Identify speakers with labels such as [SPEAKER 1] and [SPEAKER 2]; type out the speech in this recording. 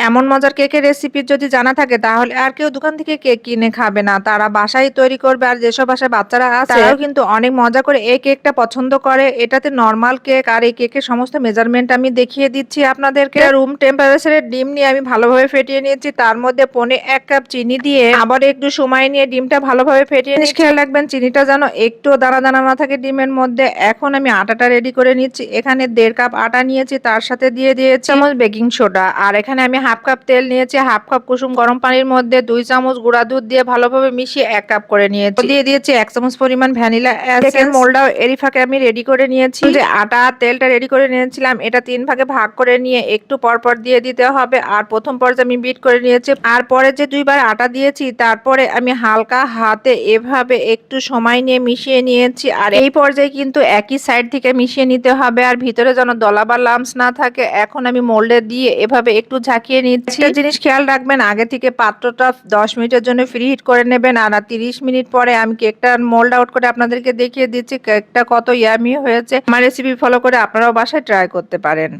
[SPEAKER 1] এমন মজার কেকের রেসিপি যদি জানা থাকে তাহলে আর কেউ দোকান থেকে কেক কিনে খাবে না। তারা বাসায় তৈরি করবে। আর যেসব বাসায় বাচ্চারা আছে তারাও কিন্তু অনেক মজা করে এই কেকটা পছন্দ করে। এটাতে নরমাল কেক আর এই কেকের সমস্ত মেজারমেন্ট আমি দেখিয়ে দিচ্ছি আপনাদেরকে। রুম টেম্পারেচারের ডিম নিয়ে আমি ভালোভাবে ফেটিয়ে নিয়েছি। তার মধ্যে পৌনে 1 কাপ চিনি দিয়ে আবার একটু সময় নিয়ে ডিমটা ভালোভাবে ফেটিয়ে নিচ্ছি। খেয়াল রাখবেন চিনিটা যেন একটু দানা দানা না থাকে ডিমের মধ্যে। এখন আমি আটাটা রেডি করে নিচ্ছি। এখানে 1.5 কাপ আটা নিয়েছি, তার সাথে দিয়ে দিয়েছি চামচ বেকিং সোডা। আর এখানে আমি 1/2 কাপ তেল নিয়েছি, 1/2 কাপ কুসুম গরম পানির মধ্যে 2 চামচ গুঁড়া দুধ দিয়ে ভালোভাবে মিশিয়ে 1 কাপ করে নিয়েছি। দিয়ে দিয়েছি 1 চামচ পরিমাণ ভ্যানিলা এসেন্স। কেকের মোল্ডটাও এরই ফাঁকে আমি রেডি করে নিয়েছি। যে আটা তেলটা রেডি করে নিয়েছিলাম এটা 3 ভাগে ভাগ করে নিয়ে একটু পরপর দিয়ে দিতে হবে। আর প্রথম পর্যায়ে আমি বিট করে নিয়েছি। আর পরে যে 2 বার আটা দিয়েছি তারপরে আমি হালকা হাতে এভাবে একটু সময় নিয়ে মিশিয়ে নিয়েছি। আর এই পর্যায়ে কিন্তু একই সাইড থেকে মিশিয়ে নিতে হবে আর ভিতরে যেন দলা বা লাম্পস না থাকে। এখন আমি মোল্ডে দিয়ে এভাবে একটু ঝাঁকিয়ে নিচ্ছি। একটা জিনিস খেয়াল রাখবেন, আগে থেকে পাত্রটা 10 মিনিটের জন্য ফ্রি হিট করে নেবেন। আর 30 মিনিট পরে আমি কেকটা মোল্ড আউট করে আপনাদেরকে দেখিয়ে দিচ্ছি কেকটা কত ইয়ামি হয়েছে। আমার রেসিপি ফলো করে আপনারাও বাসায় ট্রাই করতে পারেন।